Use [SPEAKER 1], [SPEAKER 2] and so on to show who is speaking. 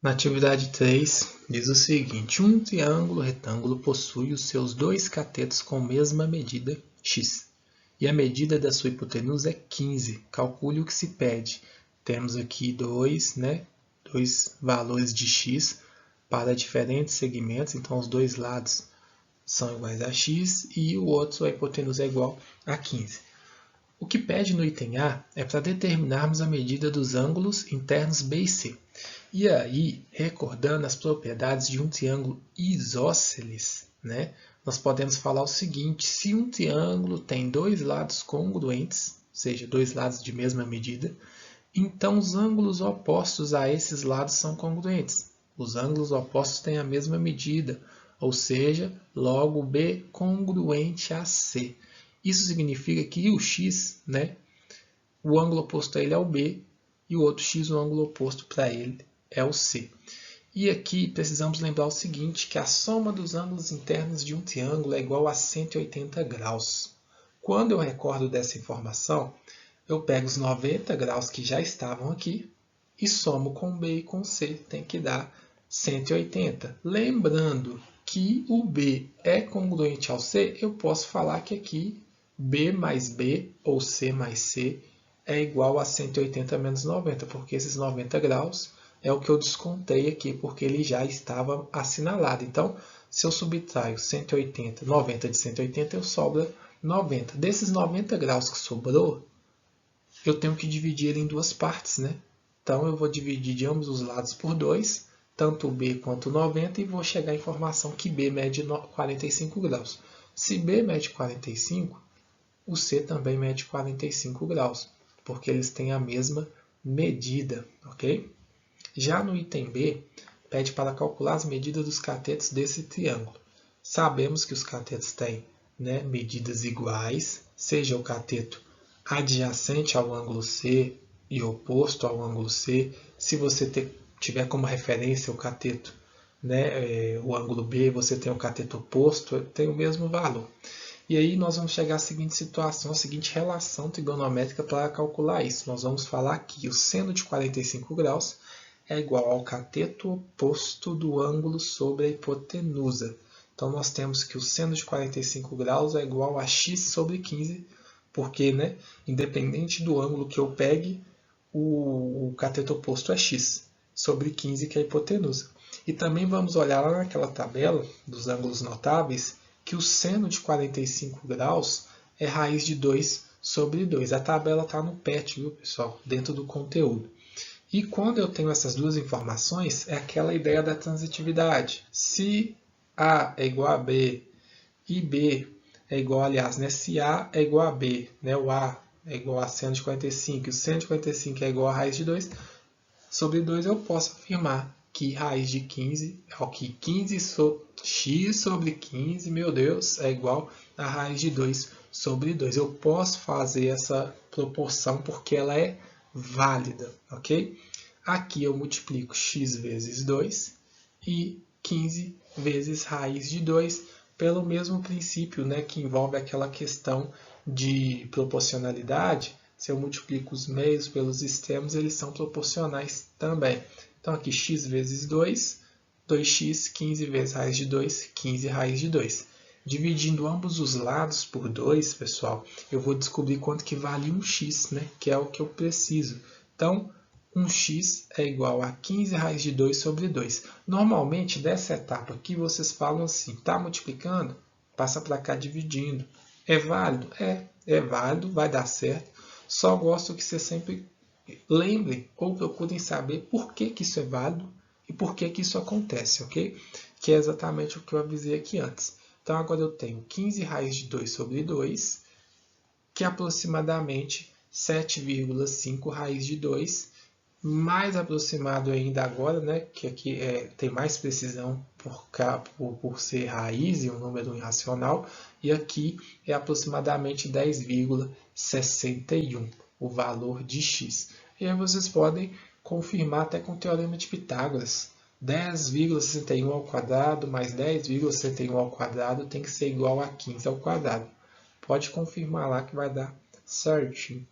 [SPEAKER 1] Na atividade 3, diz o seguinte: um triângulo retângulo possui os seus dois catetos com mesma medida x, e a medida da sua hipotenusa é 15. Calcule o que se pede. Temos aqui dois valores de x para diferentes segmentos, então os dois lados são iguais a x e o outro, a hipotenusa, é igual a 15. O que pede no item A é para determinarmos a medida dos ângulos internos B e C. E aí, recordando as propriedades de um triângulo isósceles, nós podemos falar o seguinte: se um triângulo tem dois lados congruentes, ou seja, dois lados de mesma medida, então os ângulos opostos a esses lados são congruentes. Os ângulos opostos têm a mesma medida, ou seja, logo B congruente a C. Isso significa que o x, o ângulo oposto a ele é o B, e o outro x, o ângulo oposto para ele é o C. E aqui precisamos lembrar o seguinte, que a soma dos ângulos internos de um triângulo é igual a 180 graus. Quando eu recordo dessa informação, eu pego os 90 graus que já estavam aqui e somo com B e com C, tem que dar 180. Lembrando que o B é congruente ao C, eu posso falar que aqui B mais B, ou C mais C, é igual a 180 menos 90, porque esses 90 graus é o que eu descontei aqui, porque ele já estava assinalado. Então, se eu subtraio 90 de 180, eu sobra 90. Desses 90 graus que sobrou, eu tenho que dividir ele em duas partes, Então, eu vou dividir de ambos os lados por 2, tanto o B quanto o 90, e vou chegar à informação que B mede 45 graus. Se B mede 45, o C também mede 45 graus, porque eles têm a mesma medida, ok? Já no item B, pede para calcular as medidas dos catetos desse triângulo. Sabemos que os catetos têm medidas iguais, seja o cateto adjacente ao ângulo C e oposto ao ângulo C. Se você tiver como referência o cateto, o ângulo B, você tem o cateto oposto, tem o mesmo valor. E aí nós vamos chegar à seguinte situação, à seguinte relação trigonométrica para calcular isso. Nós vamos falar que o seno de 45 graus é igual ao cateto oposto do ângulo sobre a hipotenusa. Então nós temos que o seno de 45 graus é igual a x sobre 15, porque independente do ângulo que eu pegue, o cateto oposto é x sobre 15, que é a hipotenusa. E também vamos olhar lá naquela tabela dos ângulos notáveis, que o seno de 45 graus é raiz de 2 sobre 2. A tabela está no PET, viu, pessoal? Dentro do conteúdo. E quando eu tenho essas duas informações, é aquela ideia da transitividade. Se A é igual a B e B é igual, se A é igual a B, o A é igual a seno de 45 e o seno de 45 é igual a raiz de 2, sobre 2 eu posso afirmar que raiz de 15 é o que x sobre 15, meu Deus, é igual a raiz de 2 sobre 2. Eu posso fazer essa proporção porque ela é válida, ok? Aqui eu multiplico x vezes 2 e 15 vezes raiz de 2 pelo mesmo princípio, que envolve aquela questão de proporcionalidade. Se eu multiplico os meios pelos extremos, eles são proporcionais também. Então, aqui x vezes 2, 2x, 15 vezes raiz de 2, 15 raiz de 2. Dividindo ambos os lados por 2, pessoal, eu vou descobrir quanto que vale um x, que é o que eu preciso. Então, 1x é igual a 15 raiz de 2 sobre 2. Normalmente, dessa etapa aqui, vocês falam assim, está multiplicando? Passa para cá dividindo. É válido? É válido, vai dar certo. Só gosto que você sempre lembrem ou procurem saber por que isso é válido e por que isso acontece, ok? Que é exatamente o que eu avisei aqui antes. Então, agora eu tenho 15 raiz de 2 sobre 2, que é aproximadamente 7,5 raiz de 2, mais aproximado ainda agora, que aqui tem mais precisão por ser raiz e um número irracional, e aqui é aproximadamente 10,61 o valor de x. E aí vocês podem confirmar até com o teorema de Pitágoras. 10,61 ao quadrado mais 10,61 ao quadrado tem que ser igual a 15 ao quadrado. Pode confirmar lá que vai dar certinho.